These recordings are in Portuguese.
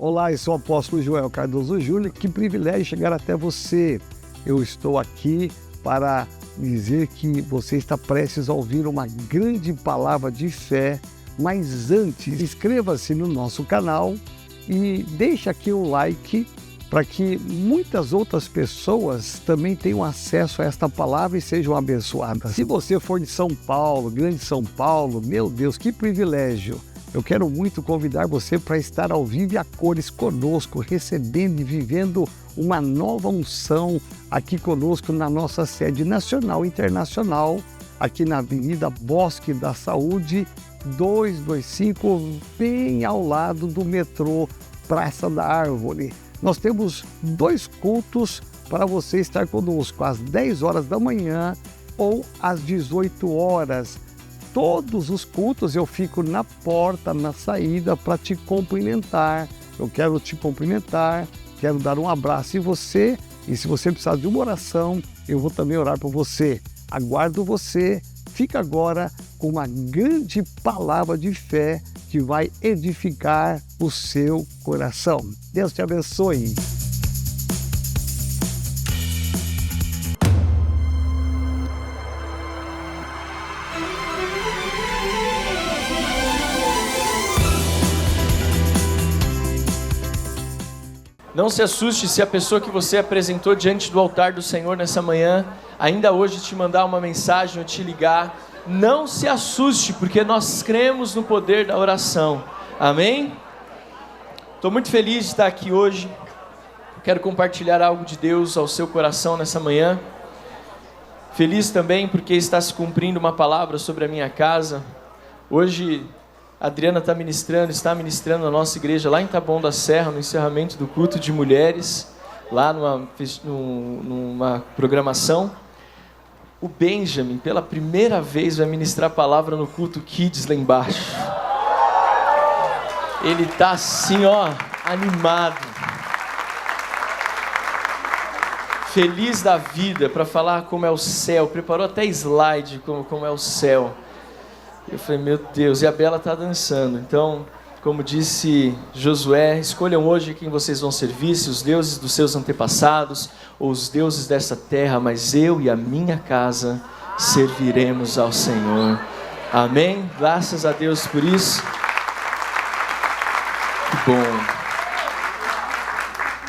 Olá, eu sou o apóstolo Joel Cardoso Júnior. Que privilégio chegar até você. Eu estou aqui para dizer que você está prestes a ouvir uma grande palavra de fé. Mas antes, inscreva-se no nosso canal e deixe aqui um like para que muitas outras pessoas também tenham acesso a esta palavra e sejam abençoadas. Se você for de São Paulo, Grande São Paulo, meu Deus, que privilégio! Eu quero muito convidar você para estar ao vivo e a cores conosco, recebendo e vivendo uma nova unção aqui conosco na nossa sede nacional e internacional, aqui na Avenida Bosque da Saúde, 225, bem ao lado do metrô Praça da Árvore. Nós temos 2 cultos para você estar conosco, às 10 horas da manhã ou às 18 horas. Todos os cultos eu fico na porta, na saída, para te cumprimentar. Eu quero te cumprimentar, quero dar um abraço em você. E se você precisar de uma oração, eu vou também orar por você. Aguardo você. Fica agora com uma grande palavra de fé que vai edificar o seu coração. Deus te abençoe. Não se assuste se a pessoa que você apresentou diante do altar do Senhor nessa manhã, ainda hoje te mandar uma mensagem ou te ligar. Não se assuste, porque nós cremos no poder da oração. Amém? Estou muito feliz de estar aqui hoje. Quero compartilhar algo de Deus ao seu coração nessa manhã. Feliz também porque está se cumprindo uma palavra sobre a minha casa. Hoje a Adriana está ministrando na nossa igreja lá em Taboão da Serra, no encerramento do culto de mulheres, lá numa programação. O Benjamin, pela primeira vez, vai ministrar a palavra no culto Kids lá embaixo. Ele está assim, animado. Feliz da vida para falar como é o céu. Preparou até slide como é o céu. Eu falei, meu Deus, e a Bela está dançando. Então, como disse Josué, escolham hoje quem vocês vão servir, se os deuses dos seus antepassados ou os deuses dessa terra, mas eu e a minha casa serviremos ao Senhor. Amém? Graças a Deus por isso. Que bom.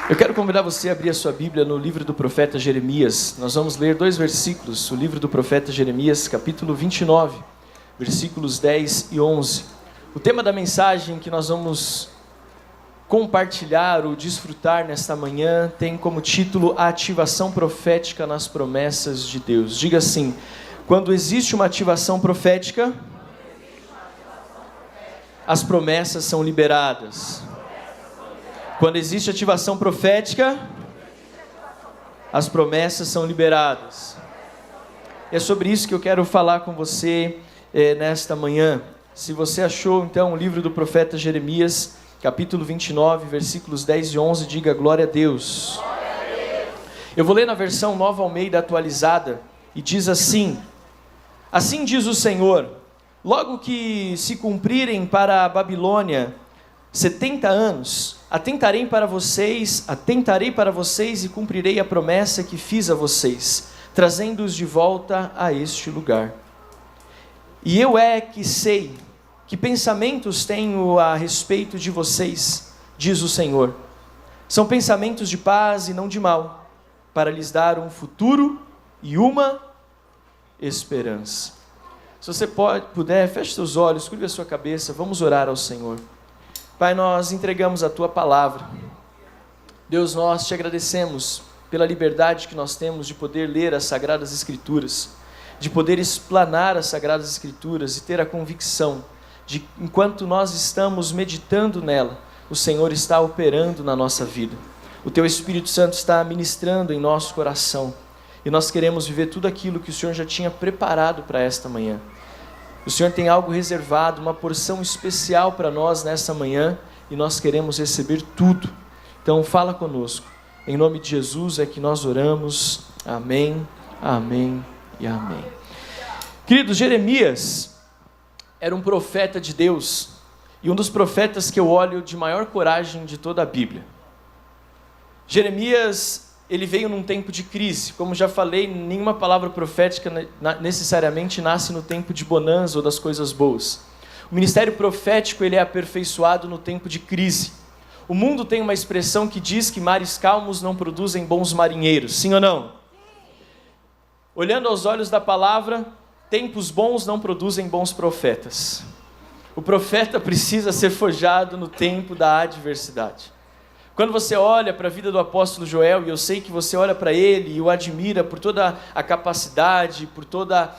Eu quero convidar você a abrir a sua Bíblia no livro do profeta Jeremias. Nós vamos ler 2 versículos, o livro do profeta Jeremias, capítulo 29. Versículos 10 e 11. O tema da mensagem que nós vamos compartilhar ou desfrutar nesta manhã tem como título a ativação profética nas promessas de Deus. Diga assim: quando existe uma ativação profética, as promessas são liberadas. Quando existe ativação profética, as promessas são liberadas. É sobre isso que eu quero falar com você nesta manhã. Se você achou então o livro do profeta Jeremias, capítulo 29, versículos 10 e 11, diga glória a Deus. Glória a Deus. Eu vou ler na versão Nova Almeida atualizada e diz assim: assim diz o Senhor, logo que se cumprirem para a Babilônia 70 anos, atentarei para vocês e cumprirei a promessa que fiz a vocês, trazendo-os de volta a este lugar. E eu que sei que pensamentos tenho a respeito de vocês, diz o Senhor. São pensamentos de paz e não de mal, para lhes dar um futuro e uma esperança. Se você puder, feche seus olhos, curva a sua cabeça, vamos orar ao Senhor. Pai, nós entregamos a Tua palavra. Deus, nós te agradecemos pela liberdade que nós temos de poder ler as Sagradas Escrituras, de poder explanar as Sagradas Escrituras e ter a convicção de, enquanto nós estamos meditando nela, o Senhor está operando na nossa vida. O Teu Espírito Santo está ministrando em nosso coração e nós queremos viver tudo aquilo que o Senhor já tinha preparado para esta manhã. O Senhor tem algo reservado, uma porção especial para nós nessa manhã e nós queremos receber tudo. Então fala conosco. Em nome de Jesus é que nós oramos. Amém, amém e amém. Queridos, Jeremias era um profeta de Deus e um dos profetas que eu olho de maior coragem de toda a Bíblia. Jeremias, ele veio num tempo de crise. Como já falei, nenhuma palavra profética necessariamente nasce no tempo de bonança ou das coisas boas. O ministério profético, ele é aperfeiçoado no tempo de crise. O mundo tem uma expressão que diz que mares calmos não produzem bons marinheiros. Sim ou não? Olhando aos olhos da palavra, tempos bons não produzem bons profetas. O profeta precisa ser forjado no tempo da adversidade. Quando você olha para a vida do apóstolo Joel, e eu sei que você olha para ele e o admira por toda a capacidade, por toda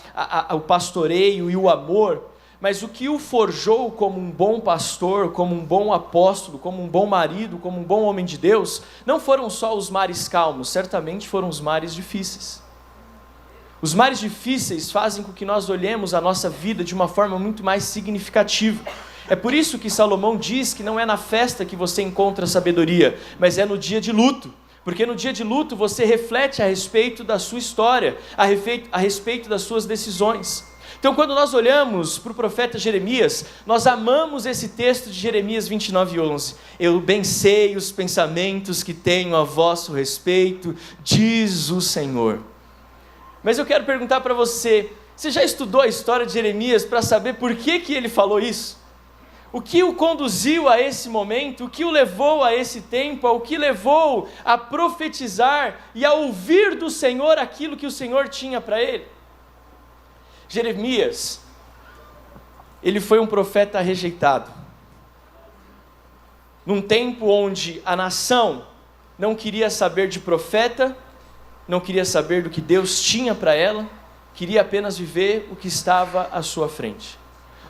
o pastoreio e o amor, mas o que o forjou como um bom pastor, como um bom apóstolo, como um bom marido, como um bom homem de Deus, não foram só os mares calmos, certamente foram os mares difíceis. Os mares difíceis fazem com que nós olhemos a nossa vida de uma forma muito mais significativa. É por isso que Salomão diz que não é na festa que você encontra sabedoria, mas é no dia de luto. Porque no dia de luto você reflete a respeito da sua história, a respeito das suas decisões. Então, quando nós olhamos para o profeta Jeremias, nós amamos esse texto de Jeremias 29:11. Eu bem sei os pensamentos que tenho a vosso respeito, diz o Senhor. Mas eu quero perguntar para você, você já estudou a história de Jeremias para saber por que ele falou isso? O que o conduziu a esse momento, o que o levou a esse tempo, o que levou a profetizar e a ouvir do Senhor aquilo que o Senhor tinha para ele? Jeremias, ele foi um profeta rejeitado. Num tempo onde a nação não queria saber de profeta, não queria saber do que Deus tinha para ela, queria apenas viver o que estava à sua frente.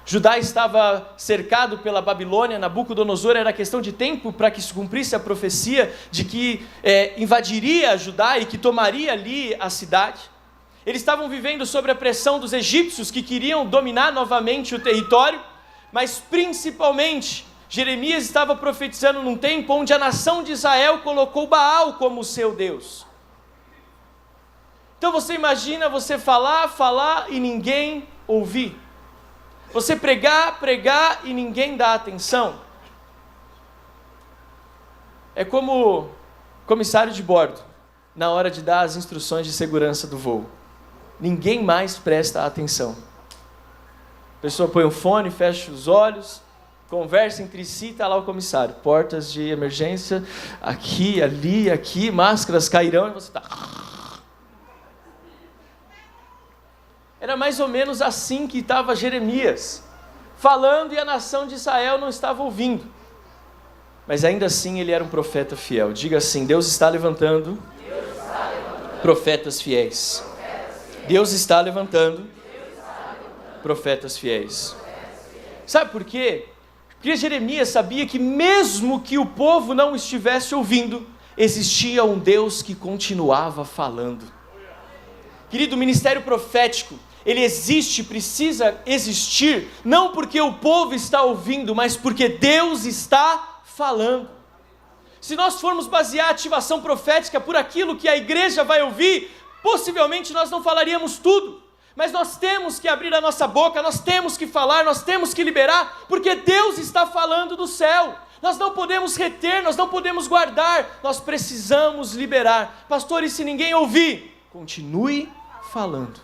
Judá estava cercado pela Babilônia, Nabucodonosor, era questão de tempo para que se cumprisse a profecia de que invadiria Judá e que tomaria ali a cidade. Eles estavam vivendo sob a pressão dos egípcios que queriam dominar novamente o território, mas principalmente Jeremias estava profetizando num tempo onde a nação de Israel colocou Baal como seu Deus. Então você imagina você falar e ninguém ouvir. Você pregar e ninguém dá atenção. É como comissário de bordo, na hora de dar as instruções de segurança do voo. Ninguém mais presta atenção. A pessoa põe o fone, fecha os olhos, conversa entre si, está lá o comissário. Portas de emergência, aqui, ali, aqui, máscaras cairão e você está... Era mais ou menos assim que estava Jeremias, falando e a nação de Israel não estava ouvindo. Mas ainda assim ele era um profeta fiel. Diga assim, Deus está levantando profetas fiéis. Deus está levantando profetas fiéis. Sabe por quê? Porque Jeremias sabia que mesmo que o povo não estivesse ouvindo, existia um Deus que continuava falando. Querido, o ministério profético, ele existe, precisa existir, não porque o povo está ouvindo, mas porque Deus está falando. Se nós formos basear a ativação profética por aquilo que a igreja vai ouvir, possivelmente nós não falaríamos tudo, mas nós temos que abrir a nossa boca, nós temos que falar, nós temos que liberar, porque Deus está falando do céu. Nós não podemos reter, nós não podemos guardar, nós precisamos liberar. Pastor, e se ninguém ouvir? Continue falando.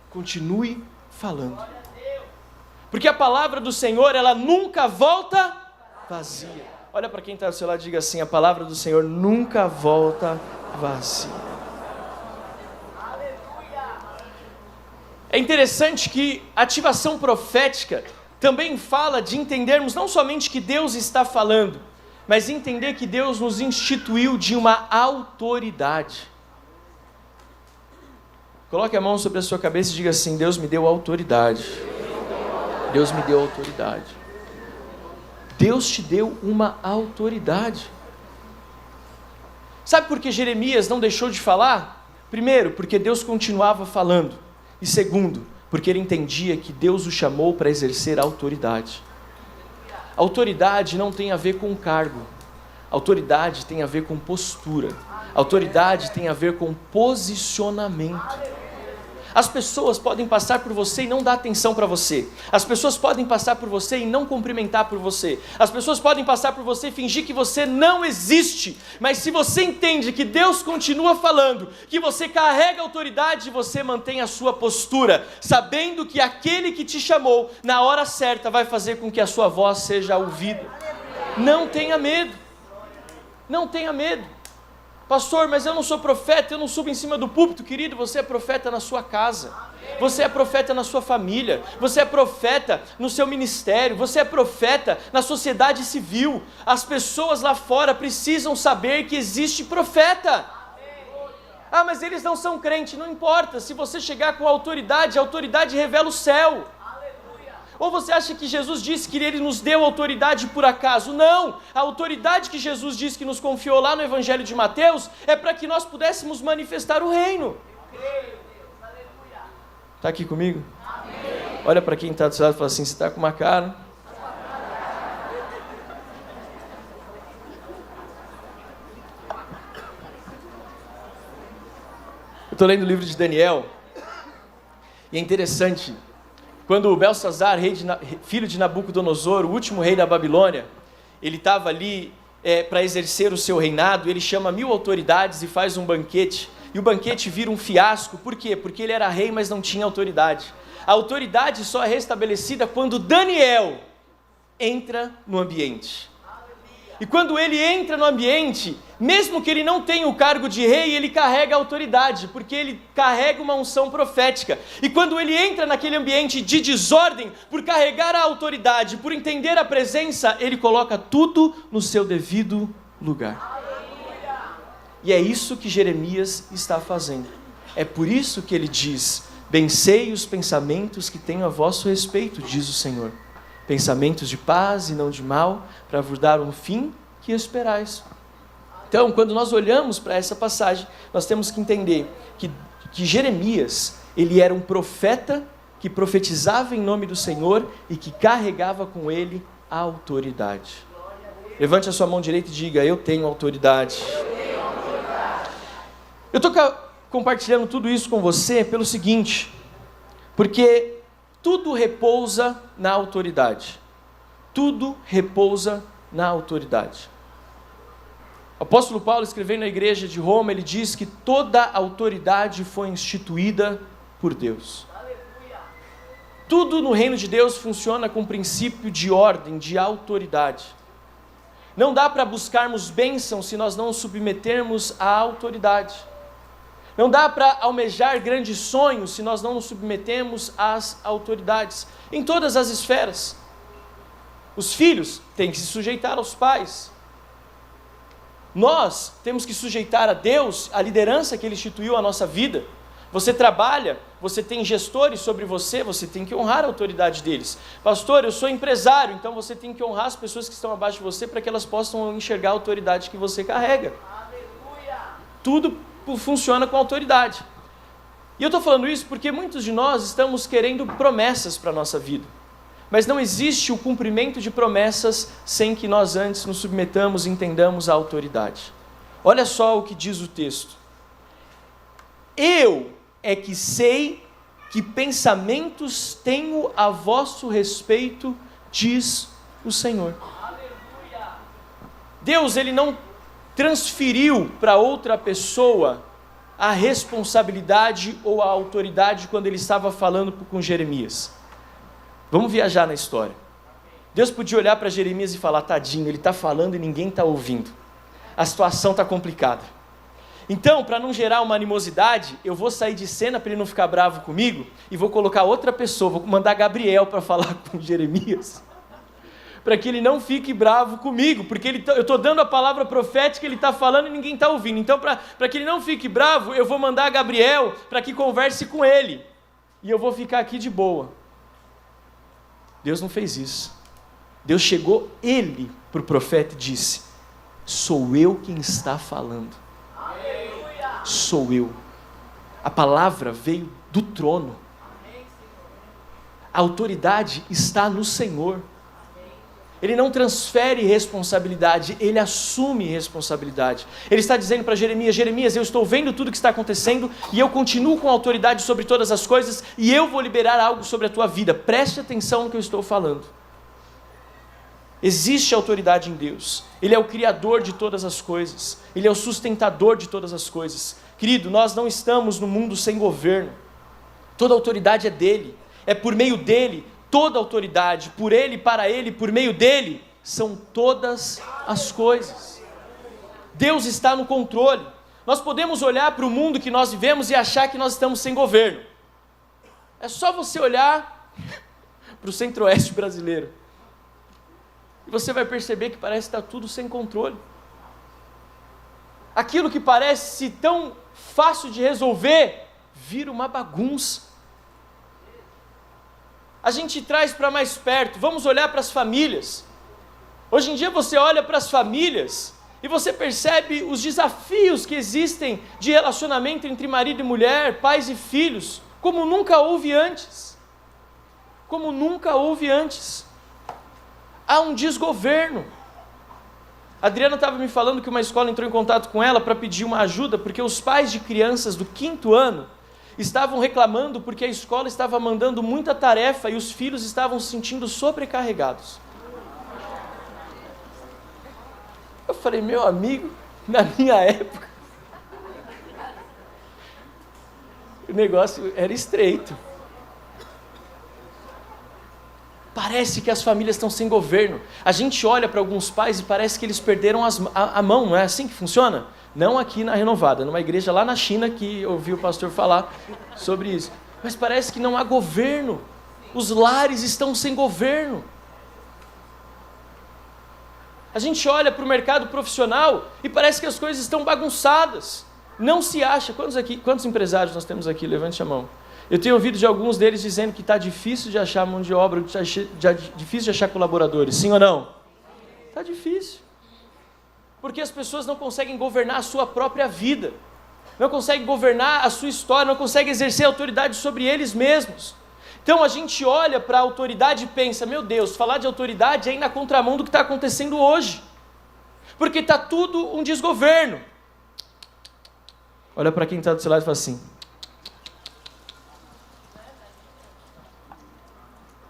Continue falando. Porque a palavra do Senhor, ela nunca volta vazia. Olha para quem está ao seu lado e diga assim, a palavra do Senhor nunca volta vazia. É interessante que a ativação profética também fala de entendermos não somente que Deus está falando, mas entender que Deus nos instituiu de uma autoridade. Coloque a mão sobre a sua cabeça e diga assim, Deus me deu autoridade. Deus me deu autoridade. Deus te deu uma autoridade. Sabe por que Jeremias não deixou de falar? Primeiro, porque Deus continuava falando. E segundo, porque ele entendia que Deus o chamou para exercer autoridade. Autoridade não tem a ver com cargo. Autoridade tem a ver com postura. Autoridade tem a ver com posicionamento. As pessoas podem passar por você e não dar atenção para você. As pessoas podem passar por você e não cumprimentar por você. As pessoas podem passar por você e fingir que você não existe. Mas se você entende que Deus continua falando, que você carrega autoridade, você mantém a sua postura, sabendo que aquele que te chamou, na hora certa, vai fazer com que a sua voz seja ouvida. Não tenha medo. Não tenha medo. Pastor, mas eu não sou profeta, eu não subo em cima do púlpito. Querido, você é profeta na sua casa, você é profeta na sua família, você é profeta no seu ministério, você é profeta na sociedade civil. As pessoas lá fora precisam saber que existe profeta. Ah, mas eles não são crentes. Não importa, se você chegar com autoridade, a autoridade revela o céu. Ou você acha que Jesus disse que Ele nos deu autoridade por acaso? Não! A autoridade que Jesus disse que nos confiou lá no Evangelho de Mateus é para que nós pudéssemos manifestar o reino. Está aqui comigo? Amém. Olha para quem está do seu lado e fala assim, você está com uma cara... Eu estou lendo o livro de Daniel e é interessante... Quando Belsazar, filho de Nabucodonosor, o último rei da Babilônia, ele estava ali para exercer o seu reinado, ele chama 1000 autoridades e faz um banquete, e o banquete vira um fiasco. Por quê? Porque ele era rei, mas não tinha autoridade. A autoridade só é restabelecida quando Daniel entra no ambiente. E quando ele entra no ambiente, mesmo que ele não tenha o cargo de rei, ele carrega a autoridade, porque ele carrega uma unção profética. E quando ele entra naquele ambiente de desordem, por carregar a autoridade, por entender a presença, ele coloca tudo no seu devido lugar. E é isso que Jeremias está fazendo. É por isso que ele diz, bem sei os pensamentos que tenho a vosso respeito, diz o Senhor. Pensamentos de paz e não de mal, para vos dar um fim que esperais. Então, quando nós olhamos para essa passagem, nós temos que entender que Jeremias, ele era um profeta que profetizava em nome do Senhor e que carregava com ele a autoridade. Levante a sua mão direita e diga, eu tenho autoridade. Eu estou compartilhando tudo isso com você pelo seguinte, porque tudo repousa na autoridade. Tudo repousa na autoridade. O apóstolo Paulo, escrevendo na igreja de Roma, ele diz que toda autoridade foi instituída por Deus. Tudo no reino de Deus funciona com o princípio de ordem, de autoridade. Não dá para buscarmos bênção se nós não nos submetermos à autoridade. Não dá para almejar grandes sonhos se nós não nos submetemos às autoridades, em todas as esferas. Os filhos têm que se sujeitar aos pais. Nós temos que sujeitar a Deus, a liderança que Ele instituiu à nossa vida. Você trabalha, você tem gestores sobre você, você tem que honrar a autoridade deles. Pastor, eu sou empresário, então você tem que honrar as pessoas que estão abaixo de você para que elas possam enxergar a autoridade que você carrega. Aleluia. Tudo funciona com autoridade. E eu estou falando isso porque muitos de nós estamos querendo promessas para a nossa vida. Mas não existe o cumprimento de promessas sem que nós antes nos submetamos e entendamos a autoridade. Olha só o que diz o texto. Eu é que sei que pensamentos tenho a vosso respeito, diz o Senhor. Deus, Ele não transferiu para outra pessoa a responsabilidade ou a autoridade quando Ele estava falando com Jeremias. Vamos viajar na história. Deus podia olhar para Jeremias e falar, tadinho, ele está falando e ninguém está ouvindo. A situação está complicada. Então, para não gerar uma animosidade, eu vou sair de cena para ele não ficar bravo comigo e vou colocar outra pessoa, vou mandar Gabriel para falar com Jeremias, para que ele não fique bravo comigo, porque eu estou dando a palavra profética, ele está falando e ninguém está ouvindo. Então, para que ele não fique bravo, eu vou mandar Gabriel para que converse com ele e eu vou ficar aqui de boa. Deus não fez isso. Deus chegou ele para o profeta e disse, sou eu quem está falando. Aleluia. Sou eu. A palavra veio do trono. A autoridade está no Senhor. Ele não transfere responsabilidade, ele assume responsabilidade. Ele está dizendo para Jeremias: Jeremias, eu estou vendo tudo o que está acontecendo e eu continuo com autoridade sobre todas as coisas e eu vou liberar algo sobre a tua vida. Preste atenção no que eu estou falando. Existe autoridade em Deus. Ele é o criador de todas as coisas. Ele é o sustentador de todas as coisas. Querido, nós não estamos no mundo sem governo. Toda autoridade é dele. É por meio dele. Toda autoridade, por ele, para ele, por meio dele, são todas as coisas. Deus está no controle. Nós podemos olhar para o mundo que nós vivemos e achar que nós estamos sem governo. É só você olhar para o centro-oeste brasileiro. E você vai perceber que parece que está tudo sem controle. Aquilo que parece tão fácil de resolver, vira uma bagunça. A gente traz para mais perto, vamos olhar para as famílias. Hoje em dia você olha para as famílias e você percebe os desafios que existem de relacionamento entre marido e mulher, pais e filhos, como nunca houve antes. Como nunca houve antes. Há um desgoverno. A Adriana estava me falando que uma escola entrou em contato com ela para pedir uma ajuda, porque os pais de crianças do 5º ano estavam reclamando porque a escola estava mandando muita tarefa e os filhos estavam se sentindo sobrecarregados. Eu falei: meu amigo, na minha época, o negócio era estreito. Parece que as famílias estão sem governo. A gente olha para alguns pais e parece que eles perderam a mão, não é assim que funciona? Não aqui na Renovada, numa igreja lá na China que eu ouvi o pastor falar sobre isso. Mas parece que não há governo. Os lares estão sem governo. A gente olha para o mercado profissional e parece que as coisas estão bagunçadas. Não se acha. Quantos empresários nós temos aqui? Levante a mão. Eu tenho ouvido de alguns deles dizendo que está difícil de achar mão de obra, que está difícil de achar colaboradores. Sim ou não? Está difícil. Porque as pessoas não conseguem governar a sua própria vida, não conseguem governar a sua história, não conseguem exercer autoridade sobre eles mesmos. Então a gente olha para a autoridade e pensa: meu Deus, falar de autoridade é ir na contramão do que está acontecendo hoje, porque está tudo um desgoverno. Olha para quem está do seu lado e fala assim: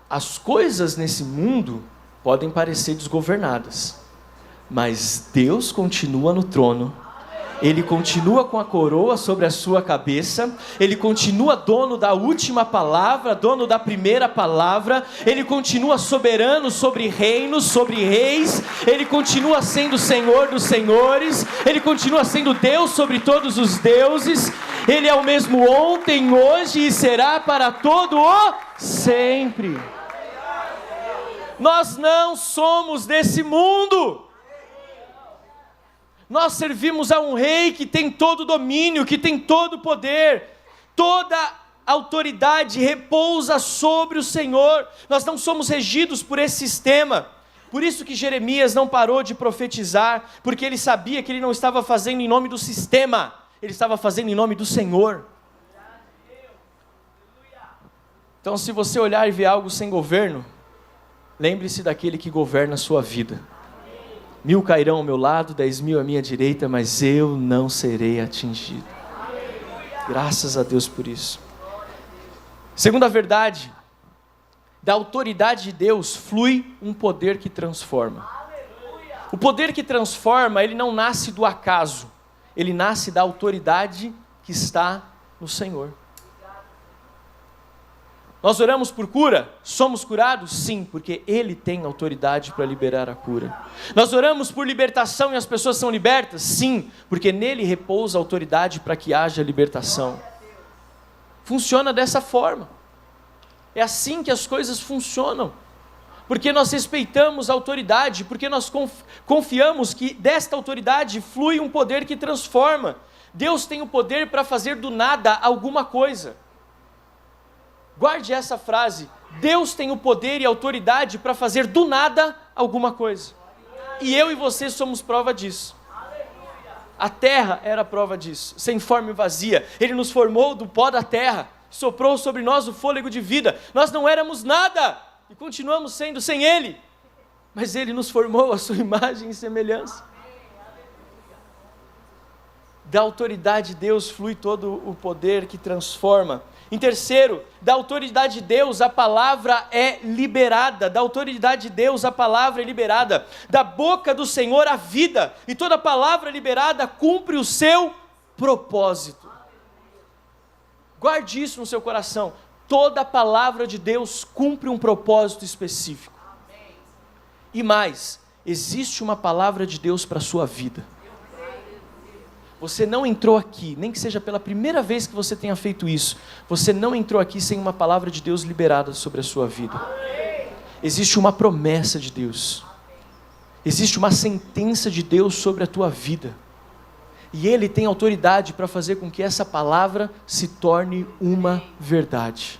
as coisas nesse mundo podem parecer desgovernadas, mas Deus continua no trono, Ele continua com a coroa sobre a sua cabeça, Ele continua dono da última palavra, dono da primeira palavra, Ele continua soberano sobre reinos, sobre reis, Ele continua sendo Senhor dos senhores, Ele continua sendo Deus sobre todos os deuses, Ele é o mesmo ontem, hoje e será para todo o sempre. Nós não somos desse mundo. Nós servimos a um rei que tem todo o domínio, que tem todo o poder, toda a autoridade repousa sobre o Senhor. Nós não somos regidos por esse sistema. Por isso que Jeremias não parou de profetizar, porque ele sabia que ele não estava fazendo em nome do sistema, ele estava fazendo em nome do Senhor. Então, se você olhar e ver algo sem governo, lembre-se daquele que governa a sua vida. 1000 cairão ao meu lado, 10.000 à minha direita, mas eu não serei atingido. Graças a Deus por isso. Segunda verdade, da autoridade de Deus flui um poder que transforma. O poder que transforma, ele não nasce do acaso, ele nasce da autoridade que está no Senhor. Nós oramos por cura? Somos curados? Sim, porque Ele tem autoridade para liberar a cura. Nós oramos por libertação e as pessoas são libertas? Sim, porque nele repousa a autoridade para que haja libertação. Funciona dessa forma. É assim que as coisas funcionam. Porque nós respeitamos a autoridade, porque nós confiamos que desta autoridade flui um poder que transforma. Deus tem o poder para fazer do nada alguma coisa. Guarde essa frase: Deus tem o poder e a autoridade para fazer do nada alguma coisa. E eu e você somos prova disso. A terra era prova disso, sem forma e vazia. Ele nos formou do pó da terra, soprou sobre nós o fôlego de vida. Nós não éramos nada e continuamos sendo sem Ele. mas Ele nos formou à sua imagem e semelhança. Da autoridade de Deus flui todo o poder que transforma. Em terceiro, da autoridade de Deus a palavra é liberada. Da autoridade de Deus a palavra é liberada. Da boca do Senhor a vida, e toda palavra liberada cumpre o seu propósito. Guarde isso no seu coração. Toda palavra de Deus cumpre um propósito específico. E mais, existe uma palavra de Deus para a sua vida. Você não entrou aqui, nem que seja pela primeira vez que você tenha feito isso, você não entrou aqui sem uma palavra de Deus liberada sobre a sua vida. Existe uma promessa de Deus, existe uma sentença de Deus sobre a tua vida, e Ele tem autoridade para fazer com que essa palavra se torne uma verdade.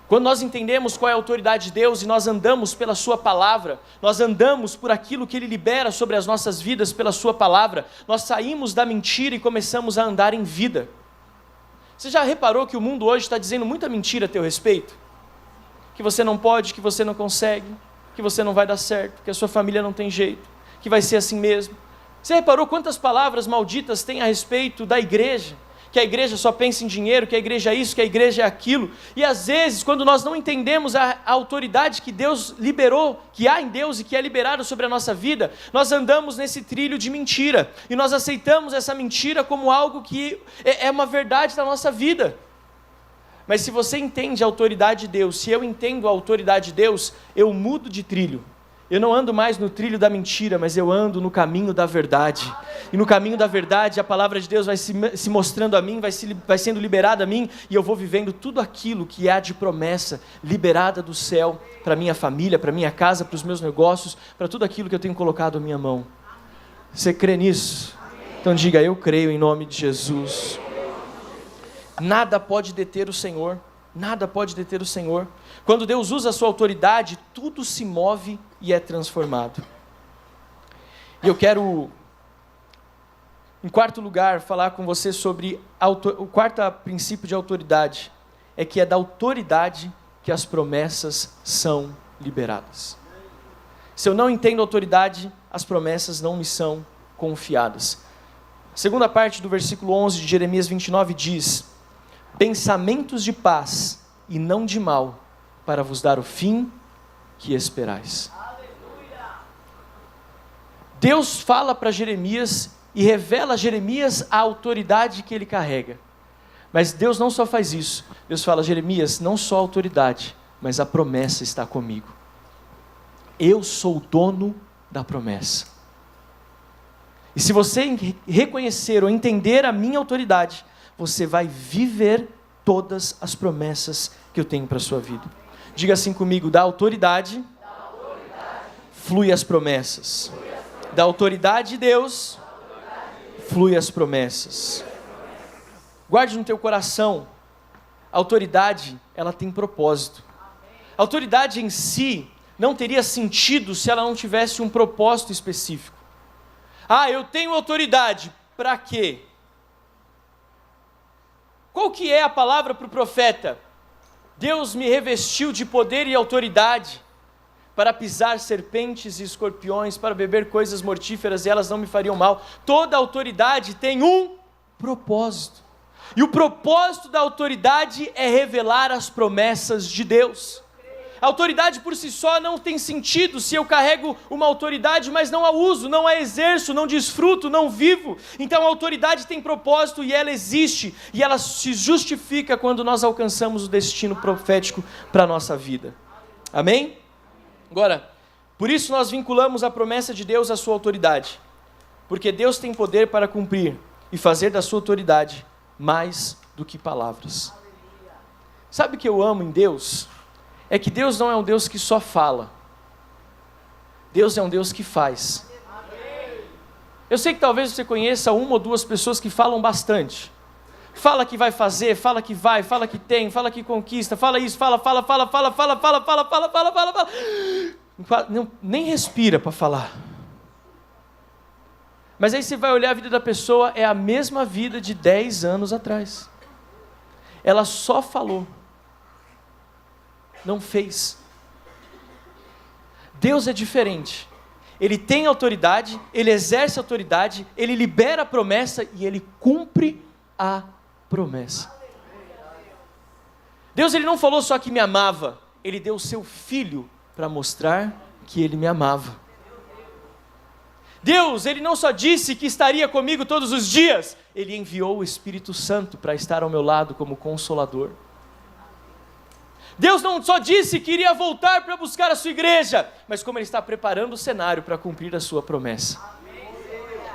Quando nós entendemos qual é a autoridade de Deus e nós andamos pela sua palavra, nós andamos por aquilo que Ele libera sobre as nossas vidas pela sua palavra, nós saímos da mentira e começamos a andar em vida. Você já reparou que o mundo hoje está dizendo muita mentira a teu respeito? Que você não pode, que você não consegue, que você não vai dar certo, que a sua família não tem jeito, que vai ser assim mesmo. Você reparou quantas palavras malditas tem a respeito da igreja? Que a igreja só pensa em dinheiro, que a igreja é isso, que a igreja é aquilo. E às vezes, quando nós não entendemos a autoridade que Deus liberou, que há em Deus e que é liberada sobre a nossa vida, nós andamos nesse trilho de mentira. E nós aceitamos essa mentira como algo que é uma verdade da nossa vida. Mas se você entende a autoridade de Deus, se eu entendo a autoridade de Deus, eu mudo de trilho. Eu não ando mais no trilho da mentira, mas eu ando no caminho da verdade. E no caminho da verdade, a palavra de Deus vai se mostrando a mim, vai sendo liberada a mim, e eu vou vivendo tudo aquilo que há de promessa, liberada do céu, para minha família, para minha casa, para os meus negócios, para tudo aquilo que eu tenho colocado à minha mão. Você crê nisso? Então diga, eu creio em nome de Jesus. Nada pode deter o Senhor. Nada pode deter o Senhor. Quando Deus usa a sua autoridade, tudo se move e é transformado. E eu quero, em quarto lugar, falar com você sobre o quarto princípio de autoridade, é que é da autoridade que as promessas são liberadas. Se eu não entendo autoridade, as promessas não me são confiadas. A segunda parte do versículo 11 de Jeremias 29 diz: pensamentos de paz e não de mal, para vos dar o fim que esperais. Deus fala para Jeremias e revela a Jeremias a autoridade que ele carrega. Mas Deus não só faz isso. Deus fala, Jeremias, não só a autoridade, mas a promessa está comigo. Eu sou o dono da promessa. E se você reconhecer ou entender a minha autoridade, você vai viver todas as promessas que eu tenho para a sua vida. Diga assim comigo, da autoridade flui as promessas. Da autoridade de Deus flui as promessas. Guarde no teu coração, a autoridade, ela tem propósito. A autoridade em si não teria sentido se ela não tivesse um propósito específico. Ah, eu tenho autoridade, para quê? Qual que é a palavra para o profeta? Deus me revestiu de poder e autoridade para pisar serpentes e escorpiões, para beber coisas mortíferas e elas não me fariam mal. Toda autoridade tem um propósito. E o propósito da autoridade é revelar as promessas de Deus. A autoridade por si só não tem sentido se eu carrego uma autoridade, mas não a uso, não a exerço, não desfruto, não vivo. Então a autoridade tem propósito e ela existe, e ela se justifica quando nós alcançamos o destino profético para a nossa vida. Amém? Agora, por isso nós vinculamos a promessa de Deus à sua autoridade, porque Deus tem poder para cumprir e fazer da sua autoridade mais do que palavras. Sabe o que eu amo em Deus? É que Deus não é um Deus que só fala. Deus é um Deus que faz. Eu sei que talvez você conheça uma ou duas pessoas que falam bastante. Fala que vai fazer, fala que vai, fala que tem, fala que conquista, fala isso, fala. Não, nem respira para falar. Mas aí você vai olhar a vida da pessoa, é a mesma vida de 10 anos atrás. Ela só falou. Não fez. Deus é diferente. Ele tem autoridade, Ele exerce autoridade, Ele libera a promessa e Ele cumpre a promessa. Deus, Ele não falou só que me amava, Ele deu o seu Filho para mostrar que Ele me amava. Deus, Ele não só disse que estaria comigo todos os dias, Ele enviou o Espírito Santo para estar ao meu lado como Consolador. Deus não só disse que iria voltar para buscar a sua igreja, mas como Ele está preparando o cenário para cumprir a sua promessa.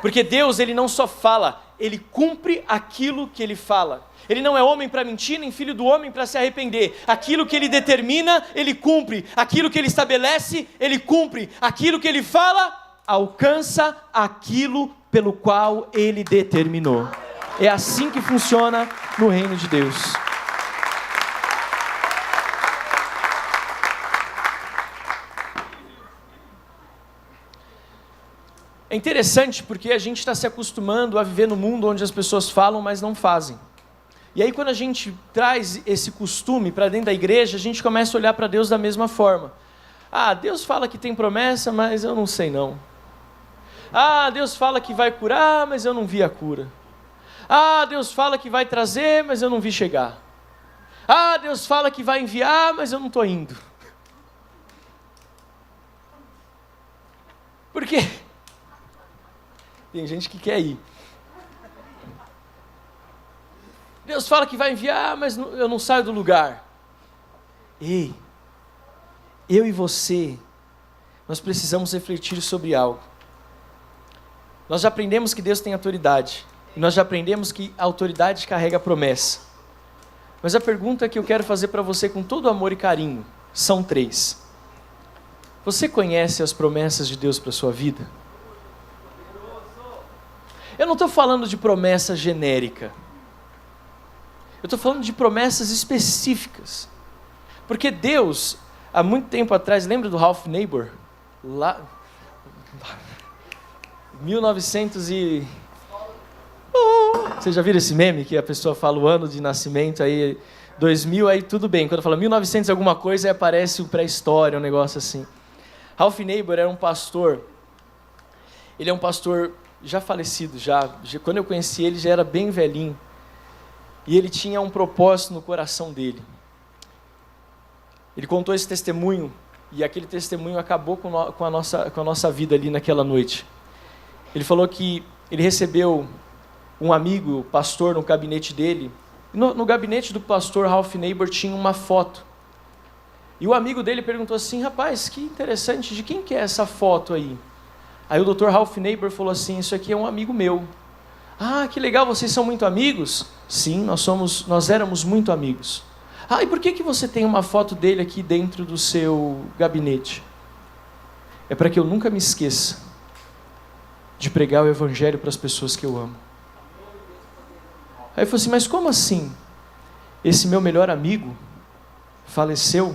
Porque Deus, Ele não só fala, Ele cumpre aquilo que Ele fala. Ele não é homem para mentir, nem filho do homem para se arrepender. Aquilo que Ele determina, Ele cumpre. Aquilo que Ele estabelece, Ele cumpre. Aquilo que Ele fala, alcança aquilo pelo qual Ele determinou. É assim que funciona no reino de Deus. É interessante porque a gente está se acostumando a viver no mundo onde as pessoas falam, mas não fazem. E aí quando a gente traz esse costume para dentro da igreja, a gente começa a olhar para Deus da mesma forma. Ah, Deus fala que tem promessa, mas eu não sei não. Ah, Deus fala que vai curar, mas eu não vi a cura. Ah, Deus fala que vai trazer, mas eu não vi chegar. Ah, Deus fala que vai enviar, mas eu não estou indo. Por quê? Tem gente que quer ir. Deus fala que vai enviar, mas eu não saio do lugar. Ei, eu e você, nós precisamos refletir sobre algo. Nós já aprendemos que Deus tem autoridade. E nós já aprendemos que a autoridade carrega a promessa. Mas a pergunta que eu quero fazer para você com todo amor e carinho, são 3. Você conhece as promessas de Deus para a sua vida? Eu não estou falando de promessa genérica. Eu estou falando de promessas específicas. Porque Deus, há muito tempo atrás, lembra do Ralph Neighbor? Lá, 1900 e... Você já viram esse meme que a pessoa fala o ano de nascimento, aí 2000, aí tudo bem. Quando fala 1900 alguma coisa, aí aparece o pré-história, um negócio assim. Ralph Neighbor era um pastor. Ele é um pastor já falecido, quando eu conheci ele já era bem velhinho, e ele tinha um propósito no coração dele. Ele contou esse testemunho, e aquele testemunho acabou com a nossa vida ali naquela noite. Ele falou que ele recebeu um amigo, pastor, no gabinete dele, e no gabinete do pastor Ralph Neighbor tinha uma foto, e o amigo dele perguntou assim: rapaz, que interessante, de quem que é essa foto aí? Aí o Dr. Ralph Neighbor falou assim: isso aqui é um amigo meu. Ah, que legal, vocês são muito amigos? Sim, nós éramos muito amigos. Ah, e por que você tem uma foto dele aqui dentro do seu gabinete? É para que eu nunca me esqueça de pregar o evangelho para as pessoas que eu amo. Aí eu falei assim: mas como assim? Esse meu melhor amigo faleceu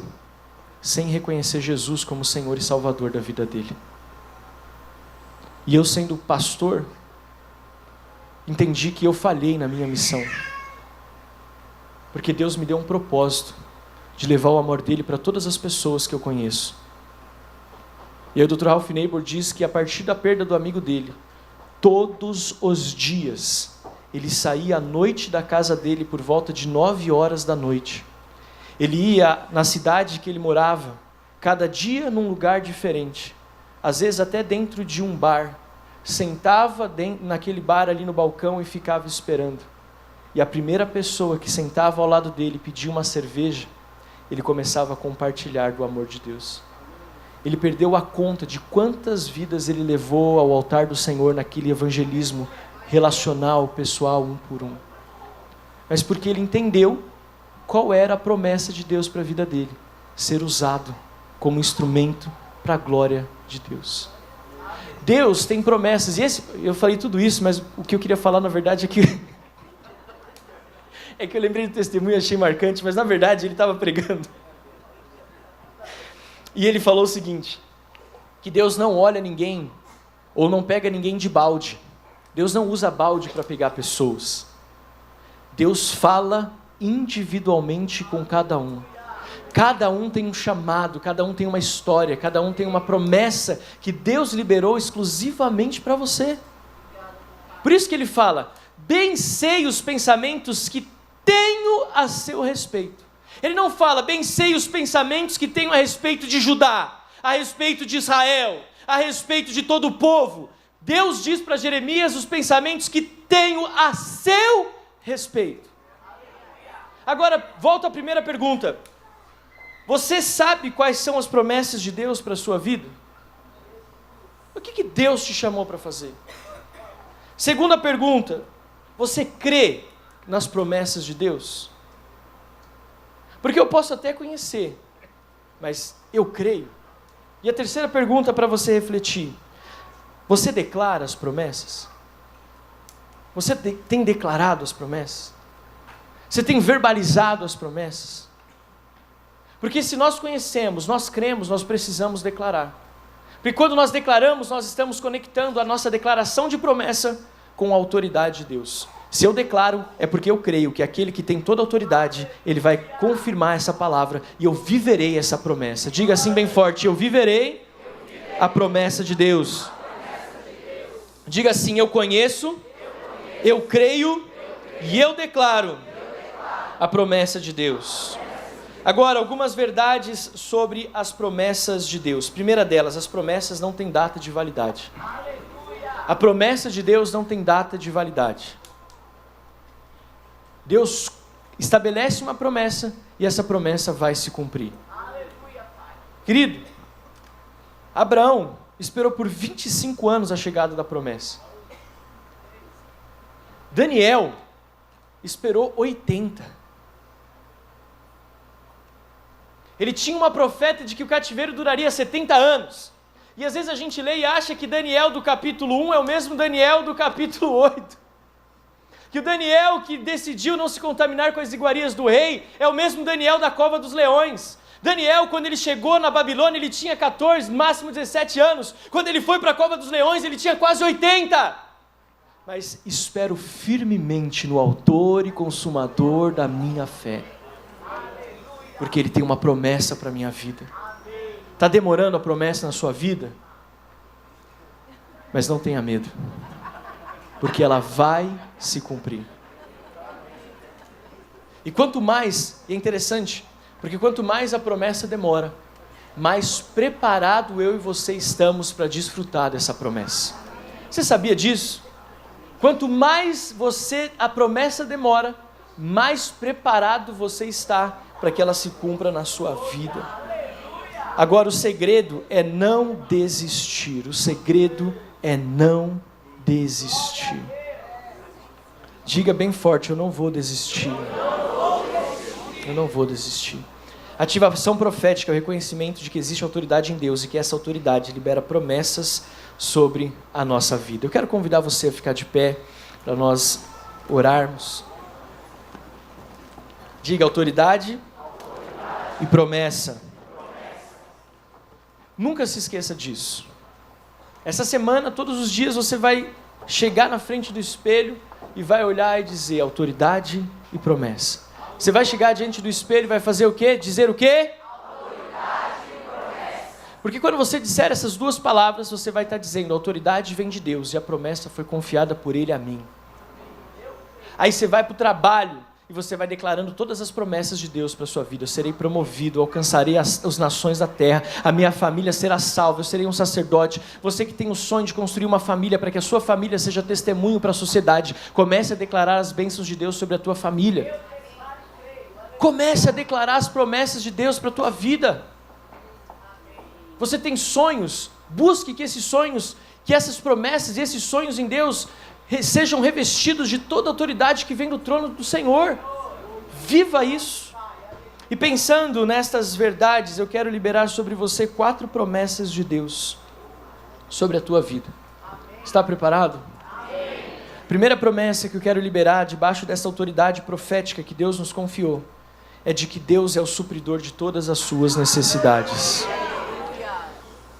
sem reconhecer Jesus como Senhor e Salvador da vida dele. E eu, sendo pastor, entendi que eu falhei na minha missão. Porque Deus me deu um propósito de levar o amor dele para todas as pessoas que eu conheço. E aí o Dr. Ralph Neighbor diz que a partir da perda do amigo dele, todos os dias, ele saía à noite da casa dele por volta de 9 horas da noite. Ele ia na cidade que ele morava, cada dia num lugar diferente. Às vezes até dentro de um bar, sentava naquele bar ali no balcão e ficava esperando. E a primeira pessoa que sentava ao lado dele pedia uma cerveja, ele começava a compartilhar do amor de Deus. Ele perdeu a conta de quantas vidas ele levou ao altar do Senhor naquele evangelismo relacional, pessoal, um por um. Mas porque ele entendeu qual era a promessa de Deus para a vida dele: ser usado como instrumento para a glória de Deus. Deus tem promessas, e eu falei tudo isso, mas o que eu queria falar na verdade é que eu lembrei do testemunho e achei marcante, mas na verdade ele estava pregando. E ele falou o seguinte, que Deus não olha ninguém, ou não pega ninguém de balde. Deus não usa balde para pegar pessoas. Deus fala individualmente com cada um. Cada um tem um chamado, cada um tem uma história, cada um tem uma promessa que Deus liberou exclusivamente para você. Por isso que ele fala, bem sei os pensamentos que tenho a seu respeito. Ele não fala, bem sei os pensamentos que tenho a respeito de Judá, a respeito de Israel, a respeito de todo o povo. Deus diz para Jeremias os pensamentos que tenho a seu respeito. Agora, volta à primeira pergunta. Você sabe quais são as promessas de Deus para a sua vida? O que Deus te chamou para fazer? Segunda pergunta, você crê nas promessas de Deus? Porque eu posso até conhecer, mas eu creio. E a terceira pergunta para você refletir, você declara as promessas? Você tem declarado as promessas? Você tem verbalizado as promessas? Porque se nós conhecemos, nós cremos, nós precisamos declarar. Porque quando nós declaramos, nós estamos conectando a nossa declaração de promessa com a autoridade de Deus. Se eu declaro, é porque eu creio que aquele que tem toda a autoridade, ele vai confirmar essa palavra e eu viverei essa promessa. Diga assim bem forte, eu viverei a promessa de Deus. Diga assim, eu conheço, eu creio e eu declaro a promessa de Deus. Agora, algumas verdades sobre as promessas de Deus. Primeira delas, as promessas não têm data de validade. A promessa de Deus não tem data de validade. Deus estabelece uma promessa e essa promessa vai se cumprir. Querido, Abraão esperou por 25 anos a chegada da promessa. Daniel esperou 80. Ele tinha uma profeta de que o cativeiro duraria 70 anos. E às vezes a gente lê e acha que Daniel do capítulo 1 é o mesmo Daniel do capítulo 8. Que o Daniel que decidiu não se contaminar com as iguarias do rei é o mesmo Daniel da cova dos leões. Daniel, quando ele chegou na Babilônia, ele tinha 14, máximo 17 anos. Quando ele foi para a cova dos leões, ele tinha quase 80. Mas espero firmemente no autor e consumador da minha fé. Porque ele tem uma promessa para a minha vida. Está demorando a promessa na sua vida? Mas não tenha medo. Porque ela vai se cumprir. E quanto mais, e é interessante, porque quanto mais a promessa demora, mais preparado eu e você estamos para desfrutar dessa promessa. Você sabia disso? Quanto mais a promessa demora, mais preparado você está para que ela se cumpra na sua vida. Agora o segredo é não desistir. O segredo é não desistir. Diga bem forte, eu não vou desistir. Eu não vou desistir. Ativação profética é o reconhecimento de que existe autoridade em Deus e que essa autoridade libera promessas sobre a nossa vida. Eu quero convidar você a ficar de pé para nós orarmos. Diga autoridade e promessa. Nunca se esqueça disso. Essa semana, todos os dias, você vai chegar na frente do espelho e vai olhar e dizer autoridade e promessa. Você vai chegar diante do espelho e vai fazer o quê? Dizer o quê? Autoridade e promessa. Porque quando você disser essas duas palavras, você vai estar dizendo, a autoridade vem de Deus e a promessa foi confiada por Ele a mim. Aí você vai para o trabalho e você vai declarando todas as promessas de Deus para a sua vida. Eu serei promovido, alcançarei as nações da terra, a minha família será salva, eu serei um sacerdote. Você que tem o sonho de construir uma família para que a sua família seja testemunho para a sociedade, comece a declarar as bênçãos de Deus sobre a tua família. Comece a declarar as promessas de Deus para a tua vida. Você tem sonhos, busque que esses sonhos, que essas promessas e esses sonhos em Deus sejam revestidos de toda a autoridade que vem do trono do Senhor. Viva isso. E pensando nestas verdades, eu quero liberar sobre você 4 promessas de Deus sobre a tua vida. Está preparado? Primeira promessa que eu quero liberar debaixo dessa autoridade profética que Deus nos confiou é de que Deus é o supridor de todas as suas necessidades.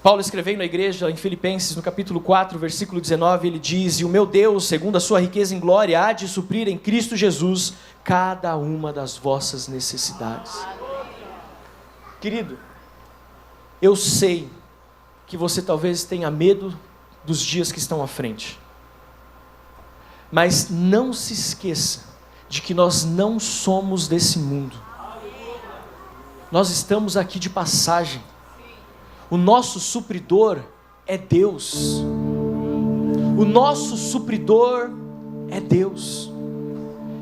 Paulo escrevendo à igreja em Filipenses, no capítulo 4, versículo 19, ele diz, e o meu Deus, segundo a sua riqueza em glória, há de suprir em Cristo Jesus cada uma das vossas necessidades. Querido, eu sei que você talvez tenha medo dos dias que estão à frente, mas não se esqueça de que nós não somos desse mundo. Nós estamos aqui de passagem. O nosso supridor é Deus. O nosso supridor é Deus.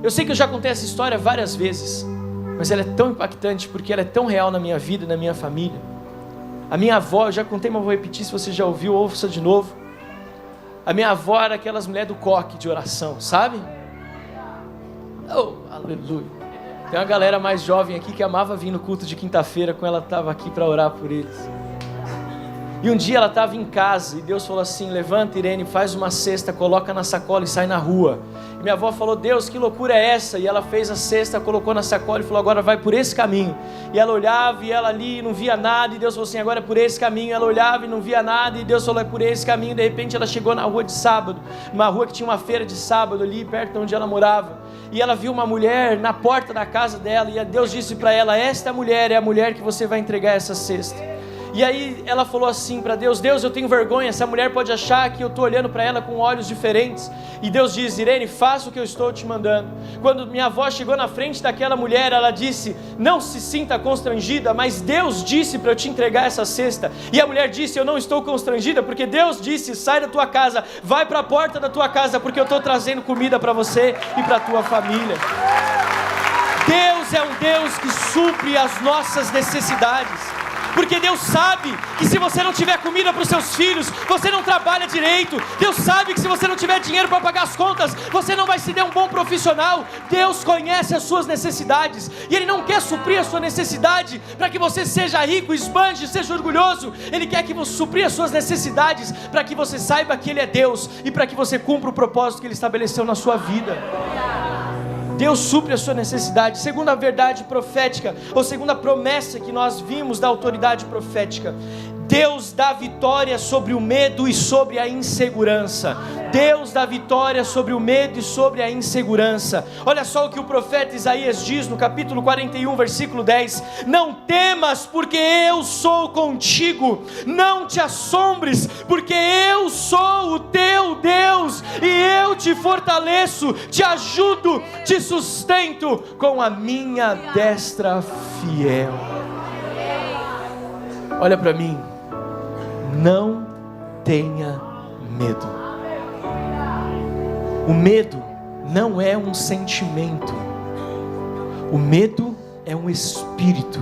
Eu sei que eu já contei essa história várias vezes, mas ela é tão impactante porque ela é tão real na minha vida e na minha família. A minha avó, eu já contei, mas vou repetir, se você já ouviu, ouça de novo. A minha avó era aquelas mulheres do coque de oração, sabe? Oh, aleluia. Tem uma galera mais jovem aqui que amava vir no culto de quinta-feira quando ela estava aqui para orar por eles. E um dia ela estava em casa e Deus falou assim: levanta, Irene, faz uma cesta, coloca na sacola e sai na rua. E minha avó falou: Deus, que loucura é essa? E ela fez a cesta, colocou na sacola e falou: agora vai por esse caminho. E ela olhava e ela ali não via nada, e Deus falou assim: agora é por esse caminho. Ela olhava e não via nada, e Deus falou: é por esse caminho. De repente ela chegou na rua de sábado, uma rua que tinha uma feira de sábado ali perto de onde ela morava, e ela viu uma mulher na porta da casa dela, e Deus disse para ela: esta mulher é a mulher que você vai entregar essa cesta. E aí ela falou assim para Deus: Deus, eu tenho vergonha, essa mulher pode achar que eu estou olhando para ela com olhos diferentes. E Deus diz: Irene, faça o que eu estou te mandando. Quando minha avó chegou na frente daquela mulher, ela disse: não se sinta constrangida, mas Deus disse para eu te entregar essa cesta. E a mulher disse: eu não estou constrangida, porque Deus disse: sai da tua casa, vai para a porta da tua casa, porque eu estou trazendo comida para você e para a tua família. Deus é um Deus que supre as nossas necessidades. Porque Deus sabe que se você não tiver comida para os seus filhos, você não trabalha direito. Deus sabe que se você não tiver dinheiro para pagar as contas, você não vai ser um bom profissional. Deus conhece as suas necessidades, e Ele não quer suprir a sua necessidade para que você seja rico, esbanje, seja orgulhoso. Ele quer que você suprir as suas necessidades para que você saiba que Ele é Deus, e para que você cumpra o propósito que Ele estabeleceu na sua vida. Deus supre a sua necessidade. Segunda verdade profética, ou segunda promessa que nós vimos da autoridade profética: Deus dá vitória sobre o medo e sobre a insegurança. Deus dá vitória sobre o medo e sobre a insegurança. Olha só o que o profeta Isaías diz no capítulo 41, versículo 10: não temas, porque eu sou contigo. Não te assombres, porque eu sou o teu Deus, e eu te fortaleço, te ajudo, te sustento com a minha destra fiel. Olha para mim. Não tenha medo. O medo não é um sentimento. O medo é um espírito.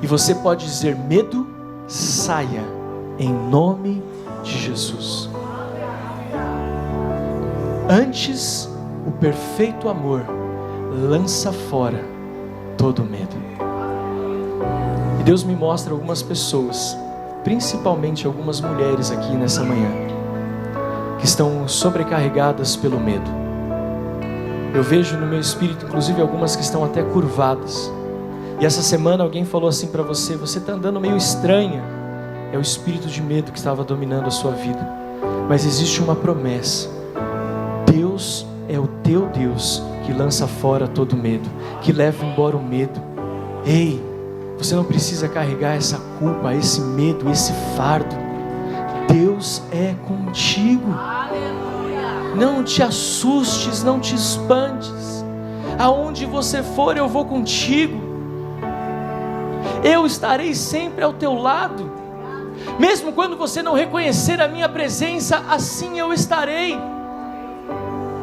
E você pode dizer: medo, saia, em nome de Jesus. Antes, o perfeito amor lança fora todo medo. E Deus me mostra algumas pessoas, principalmente algumas mulheres aqui nessa manhã, que estão sobrecarregadas pelo medo. Eu vejo no meu espírito, inclusive, algumas que estão até curvadas. E essa semana alguém falou assim para você: você está andando meio estranha. É o espírito de medo que estava dominando a sua vida. Mas existe uma promessa: Deus é o teu Deus que lança fora todo medo, que leva embora o medo. Ei, você não precisa carregar essa culpa, esse medo, esse fardo. Deus é contigo. Não te assustes, não te espantes. Aonde você for, eu vou contigo. Eu estarei sempre ao teu lado. Mesmo quando você não reconhecer a minha presença, assim eu estarei.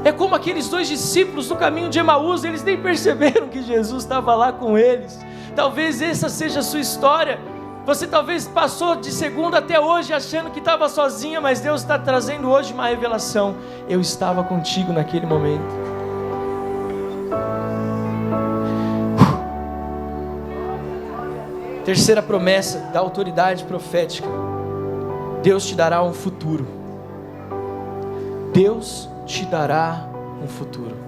É como aqueles 2 discípulos no caminho de Emaús, eles nem perceberam que Jesus estava lá com eles. Talvez essa seja a sua história. Você talvez passou de segunda até hoje achando que estava sozinha, mas Deus está trazendo hoje uma revelação: eu estava contigo naquele momento. Terceira promessa da autoridade profética: Deus te dará um futuro. Deus te dará um futuro.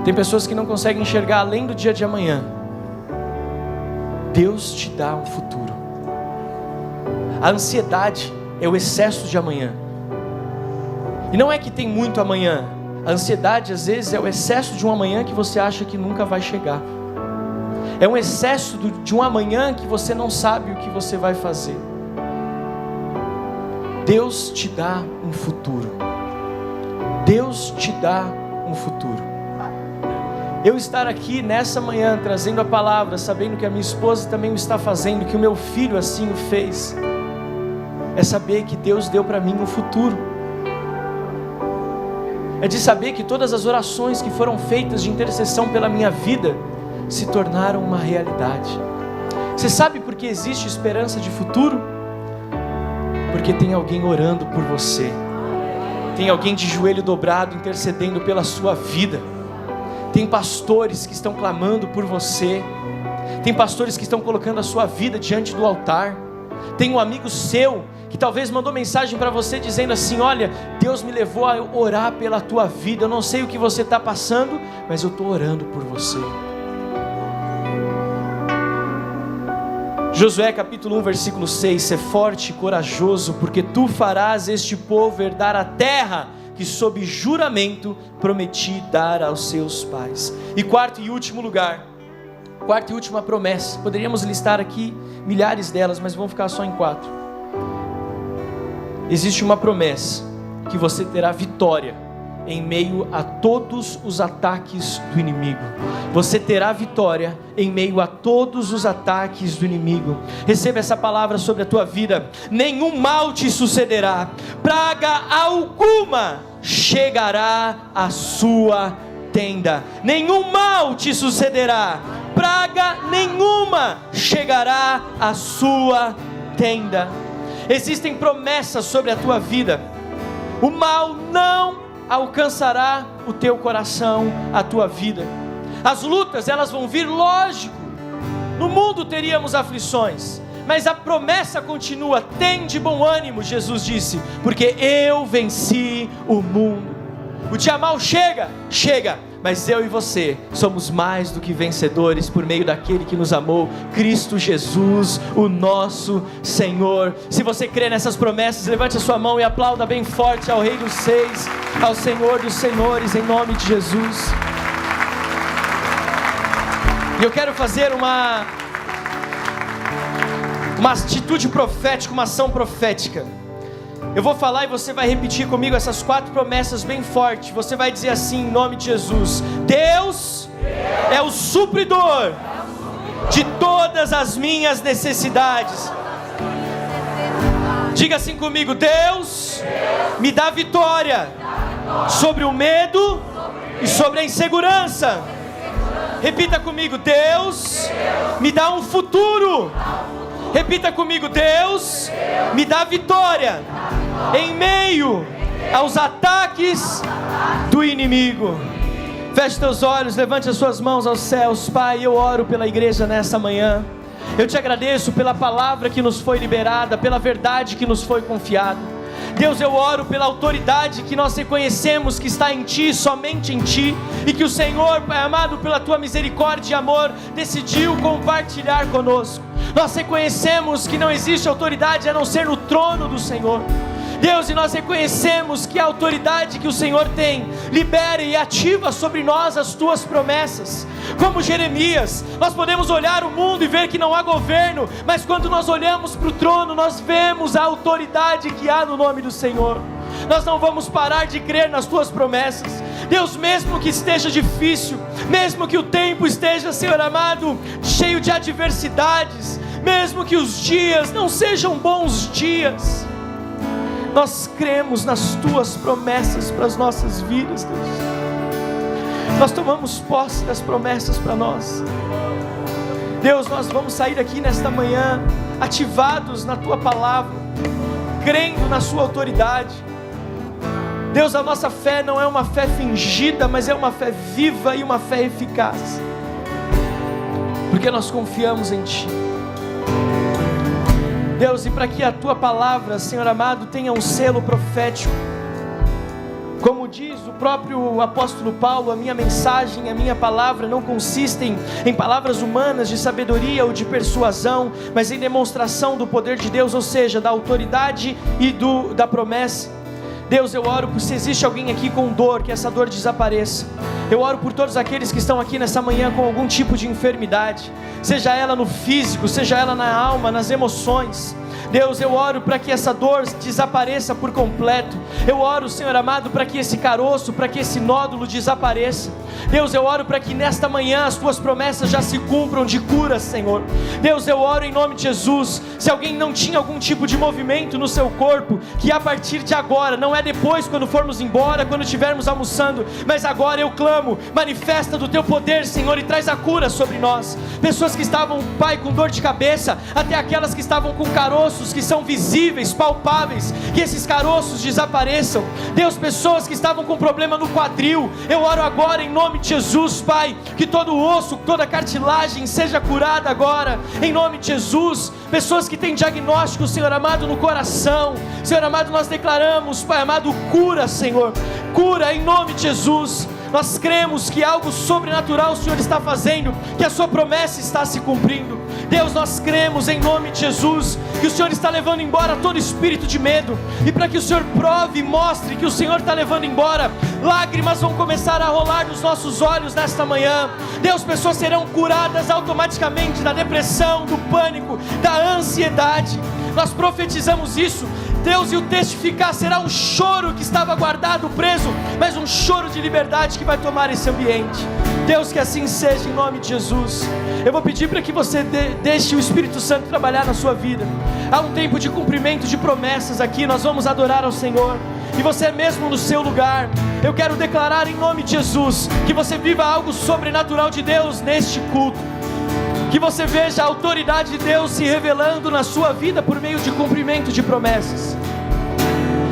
Tem pessoas que não conseguem enxergar além do dia de amanhã. Deus te dá um futuro. A ansiedade é o excesso de amanhã. E não é que tem muito amanhã. A ansiedade, às vezes, é o excesso de um amanhã que você acha que nunca vai chegar. É um excesso de um amanhã que você não sabe o que você vai fazer. Deus te dá um futuro. Deus te dá um futuro. Eu estar aqui nessa manhã trazendo a palavra, sabendo que a minha esposa também o está fazendo, que o meu filho assim o fez, é saber que Deus deu para mim um futuro. É de saber que todas as orações que foram feitas de intercessão pela minha vida se tornaram uma realidade. Você sabe por que existe esperança de futuro? Porque tem alguém orando por você. Tem alguém de joelho dobrado intercedendo pela sua vida. Tem pastores que estão clamando por você. Tem pastores que estão colocando a sua vida diante do altar. Tem um amigo seu que talvez mandou mensagem para você dizendo assim: olha, Deus me levou a orar pela tua vida. Eu não sei o que você está passando, mas eu estou orando por você. Josué capítulo 1 versículo 6: Sê forte e corajoso, porque tu farás este povo herdar a terra que sob juramento prometi dar aos seus pais. E quarto e último lugar, quarta e última promessa, poderíamos listar aqui milhares delas, mas vamos ficar só em 4. Existe uma promessa que você terá vitória em meio a todos os ataques do inimigo. Você terá vitória em meio a todos os ataques do inimigo. Receba essa palavra sobre a tua vida: nenhum mal te sucederá, praga alguma chegará à sua tenda. Nenhum mal te sucederá, praga nenhuma chegará à sua tenda. Existem promessas sobre a tua vida. O mal não alcançará o teu coração, a tua vida. As lutas, elas vão vir, lógico. No mundo teríamos aflições, mas a promessa continua: tem de bom ânimo, Jesus disse, porque eu venci o mundo. O dia mal chega, mas eu e você somos mais do que vencedores por meio daquele que nos amou, Cristo Jesus, o nosso Senhor. Se você crê nessas promessas, levante a sua mão e aplauda bem forte ao Rei dos Seis, ao Senhor dos Senhores, em nome de Jesus. E eu quero fazer uma atitude profética, uma ação profética. Eu vou falar e você vai repetir comigo essas 4 promessas bem forte. Você vai dizer assim, em nome de Jesus: Deus é o supridor de todas as minhas necessidades. Diga assim comigo: Deus me dá vitória sobre o medo e sobre a insegurança. Repita comigo: Deus me dá um futuro. Repita comigo: Deus me dá vitória em meio aos ataques do inimigo. Feche teus olhos, levante as suas mãos aos céus. Pai, eu oro pela igreja nessa manhã. Eu te agradeço pela palavra que nos foi liberada, pela verdade que nos foi confiada. Deus, eu oro pela autoridade que nós reconhecemos que está em Ti, somente em Ti, e que o Senhor, Pai amado, pela Tua misericórdia e amor, decidiu compartilhar conosco. Nós reconhecemos que não existe autoridade a não ser no trono do Senhor. Deus, e nós reconhecemos que a autoridade que o Senhor tem libera e ativa sobre nós as Tuas promessas. Como Jeremias, nós podemos olhar o mundo e ver que não há governo, mas quando nós olhamos para o trono, nós vemos a autoridade que há no nome do Senhor. Nós não vamos parar de crer nas Tuas promessas. Deus, mesmo que esteja difícil, mesmo que o tempo esteja, Senhor amado, cheio de adversidades, mesmo que os dias não sejam bons dias, nós cremos nas Tuas promessas para as nossas vidas, Deus. Nós tomamos posse das promessas para nós. Deus, nós vamos sair daqui nesta manhã ativados na Tua palavra, crendo na Sua autoridade. Deus, a nossa fé não é uma fé fingida, mas é uma fé viva e uma fé eficaz, porque nós confiamos em Ti. Deus, e para que a Tua palavra, Senhor amado, tenha um selo profético, como diz o próprio apóstolo Paulo, a minha mensagem, a minha palavra não consistem em palavras humanas de sabedoria ou de persuasão, mas em demonstração do poder de Deus, ou seja, da autoridade e da promessa. Deus, eu oro por se existe alguém aqui com dor, que essa dor desapareça. Eu oro por todos aqueles que estão aqui nessa manhã com algum tipo de enfermidade, seja ela no físico, seja ela na alma, nas emoções. Deus, eu oro para que essa dor desapareça por completo. Eu oro, Senhor amado, para que esse caroço, para que esse nódulo desapareça. Deus, eu oro para que nesta manhã as tuas promessas já se cumpram de cura, Senhor. Deus, eu oro em nome de Jesus. Se alguém não tinha algum tipo de movimento no seu corpo, que a partir de agora, não é depois quando formos embora, quando estivermos almoçando, mas agora eu clamo, manifesta do teu poder, Senhor, e traz a cura sobre nós. Pessoas que estavam, Pai, com dor de cabeça, até aquelas que estavam com caroços que são visíveis, palpáveis, que esses caroços desapareçam. Deus, pessoas que estavam com problema no quadril, eu oro agora em nome de Jesus, Pai, que todo osso, toda cartilagem seja curada agora, em nome de Jesus. Pessoas que têm diagnóstico, Senhor amado, no coração, Senhor amado, nós declaramos, Pai amado, cura, Senhor, cura em nome de Jesus. Nós cremos que algo sobrenatural o Senhor está fazendo, que a sua promessa está se cumprindo. Deus, nós cremos em nome de Jesus, que o Senhor está levando embora todo espírito de medo, e para que o Senhor prove e mostre que o Senhor está levando embora, lágrimas vão começar a rolar nos nossos olhos nesta manhã. Deus, pessoas serão curadas automaticamente da depressão, do pânico, da ansiedade. Nós profetizamos isso, Deus, e o testificar será um choro que estava guardado, preso, mas um choro de liberdade que vai tomar esse ambiente. Deus, que assim seja em nome de Jesus. Eu vou pedir para que você deixe o Espírito Santo trabalhar na sua vida. Há um tempo de cumprimento de promessas aqui, nós vamos adorar ao Senhor, e você mesmo no seu lugar, eu quero declarar em nome de Jesus, que você viva algo sobrenatural de Deus neste culto, que você veja a autoridade de Deus se revelando na sua vida por meio de cumprimento de promessas.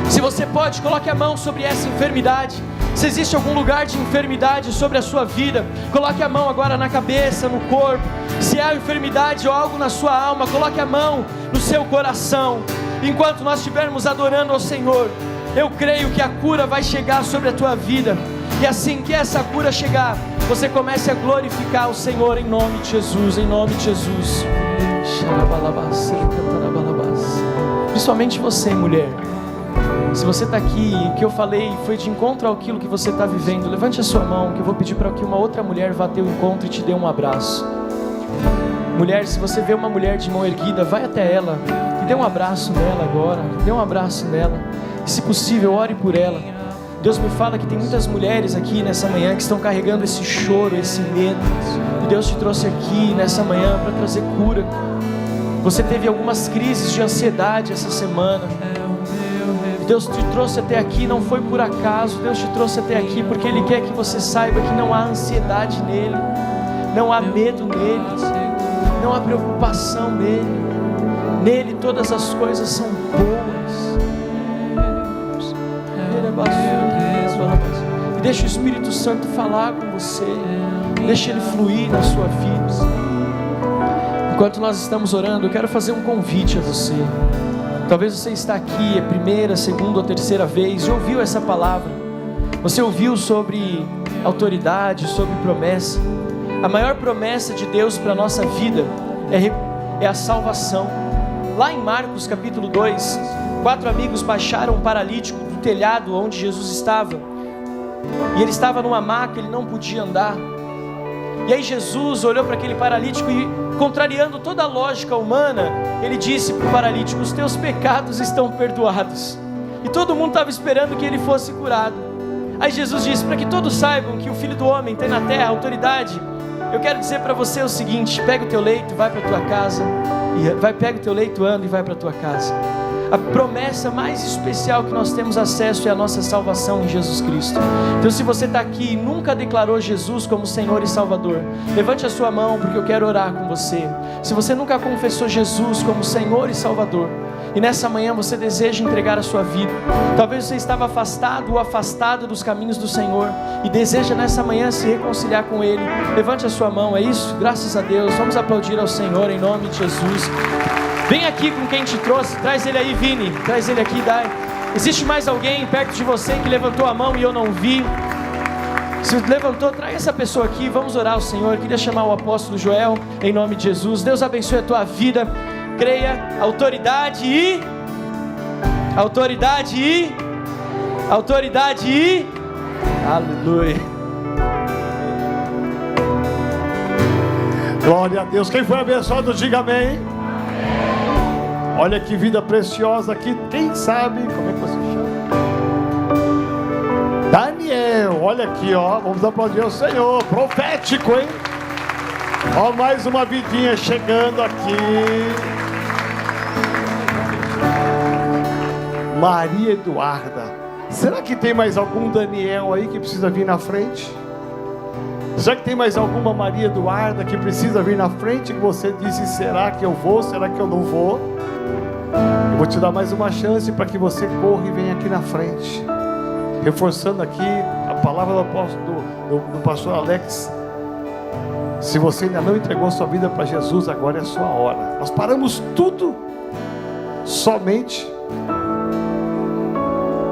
Se você pode, coloque a mão sobre essa enfermidade. Se existe algum lugar de enfermidade sobre a sua vida, coloque a mão agora na cabeça, no corpo. Se há enfermidade ou algo na sua alma, coloque a mão no seu coração. Enquanto nós estivermos adorando ao Senhor, eu creio que a cura vai chegar sobre a tua vida. E assim que essa cura chegar, você comece a glorificar o Senhor em nome de Jesus, em nome de Jesus. Principalmente você, mulher. Se você está aqui e o que eu falei foi de encontro àquilo que você está vivendo, levante a sua mão, que eu vou pedir para que uma outra mulher vá ter o encontro e te dê um abraço. Mulher, se você vê uma mulher de mão erguida, vai até ela e dê um abraço nela agora, dê um abraço nela. E, se possível, ore por ela. Deus me fala que tem muitas mulheres aqui nessa manhã que estão carregando esse choro, esse medo, e Deus te trouxe aqui nessa manhã para trazer cura. Você teve algumas crises de ansiedade essa semana, e Deus te trouxe até aqui, não foi por acaso. Deus te trouxe até aqui porque Ele quer que você saiba que não há ansiedade nele, não há medo nele, não há preocupação nele. Nele todas as coisas são boas. E deixa o Espírito Santo falar com você, deixa ele fluir na sua vida. Enquanto nós estamos orando, eu quero fazer um convite a você. Talvez você está aqui, é primeira, segunda ou terceira vez, e ouviu essa palavra. Você ouviu sobre autoridade, sobre promessa. A maior promessa de Deus para a nossa vida é a salvação. Lá em Marcos capítulo 2, 4 amigos baixaram um paralítico do telhado onde Jesus estava, e ele estava numa maca, ele não podia andar. E aí Jesus olhou para aquele paralítico e, contrariando toda a lógica humana, ele disse para o paralítico: os teus pecados estão perdoados. E todo mundo estava esperando que ele fosse curado. Aí Jesus disse: para que todos saibam que o Filho do Homem tem na terra autoridade, eu quero dizer para você o seguinte: pega o teu leito, vai para a tua casa, pega o teu leito, anda e vai para a tua casa. A promessa mais especial que nós temos acesso é a nossa salvação em Jesus Cristo. Então, se você está aqui e nunca declarou Jesus como Senhor e Salvador, levante a sua mão, porque eu quero orar com você. Se você nunca confessou Jesus como Senhor e Salvador, e nessa manhã você deseja entregar a sua vida, talvez você estava afastado ou afastada dos caminhos do Senhor e deseja nessa manhã se reconciliar com Ele, levante a sua mão. É isso? Graças a Deus. Vamos aplaudir ao Senhor em nome de Jesus. Vem aqui com quem te trouxe, traz ele aí, Vini, traz ele aqui, dai. Existe mais alguém perto de você que levantou a mão e eu não vi? Se levantou, traz essa pessoa aqui, vamos orar ao Senhor. Eu queria chamar o apóstolo Joel, em nome de Jesus. Deus abençoe a tua vida, creia, autoridade e autoridade e aleluia. Glória a Deus. Quem foi abençoado, diga amém. Olha que vida preciosa aqui. Quem sabe, como é que você chama? Daniel, olha aqui, ó. Vamos aplaudir ao Senhor. Profético, hein? Ó, mais uma vidinha chegando aqui. Maria Eduarda. Será que tem mais algum Daniel aí que precisa vir na frente? Será que tem mais alguma Maria Eduarda que precisa vir na frente? Que você disse, será que eu vou? Será que eu não vou? Eu vou te dar mais uma chance para que você corra e venha aqui na frente. Reforçando aqui a palavra do pastor Alex. Se você ainda não entregou sua vida para Jesus, agora é a sua hora. Nós paramos tudo somente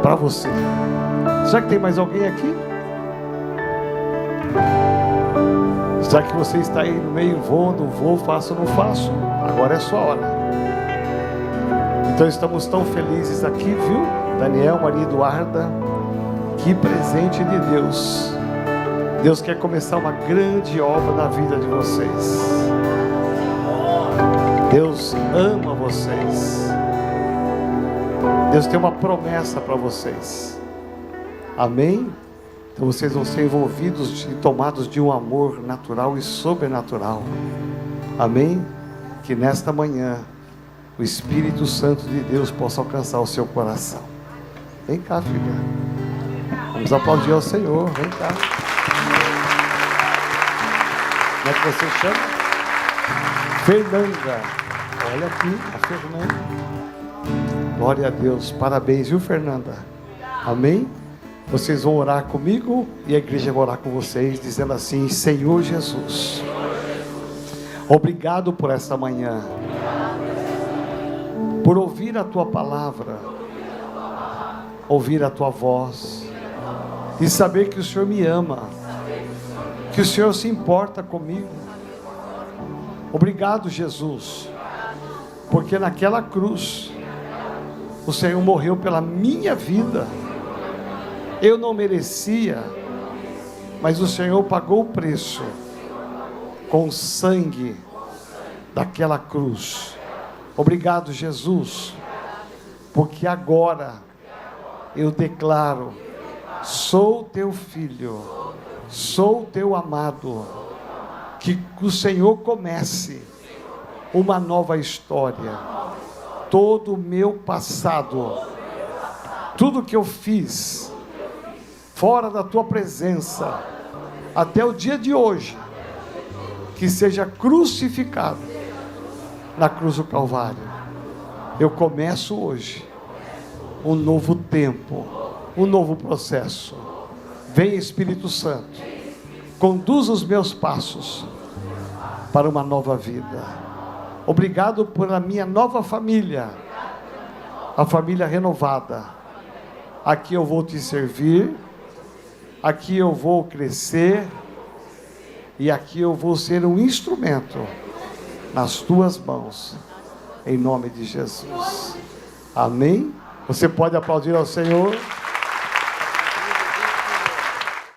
para você. Será que tem mais alguém aqui? Será que você está aí no meio, vou, não vou, faço, não faço? Agora é a sua hora. Então estamos tão felizes aqui, viu? Daniel, Maria Eduarda, que presente de Deus. Deus quer começar uma grande obra na vida de vocês. Deus ama vocês. Deus tem uma promessa para vocês. Amém? Então vocês vão ser envolvidos e tomados de um amor natural e sobrenatural. Amém? Que nesta manhã o Espírito Santo de Deus possa alcançar o seu coração. Vem cá, filha. Vamos aplaudir ao Senhor. Vem cá. Como é que você chama? Fernanda. Olha aqui, a Fernanda. Glória a Deus. Parabéns, viu, Fernanda? Amém? Vocês vão orar comigo e a igreja vai orar com vocês, dizendo assim: Senhor Jesus, obrigado por esta manhã, por ouvir a tua palavra, ouvir a tua voz e saber que o Senhor me ama, que o Senhor se importa comigo. Obrigado, Jesus, porque naquela cruz o Senhor morreu pela minha vida. Eu não merecia, mas o Senhor pagou o preço com o sangue daquela cruz. Obrigado, Jesus, porque agora eu declaro: sou teu filho, sou teu amado. Que o Senhor comece uma nova história. Todo o meu passado, tudo que eu fiz fora da tua presença, até o dia de hoje, que seja crucificado na cruz do Calvário. Eu começo hoje um novo tempo, um novo processo. Vem, Espírito Santo, conduz os meus passos para uma nova vida. Obrigado pela minha nova família, a família renovada. Aqui eu vou te servir, aqui eu vou crescer, e aqui eu vou ser um instrumento nas tuas mãos, em nome de Jesus. Amém? Você pode aplaudir ao Senhor.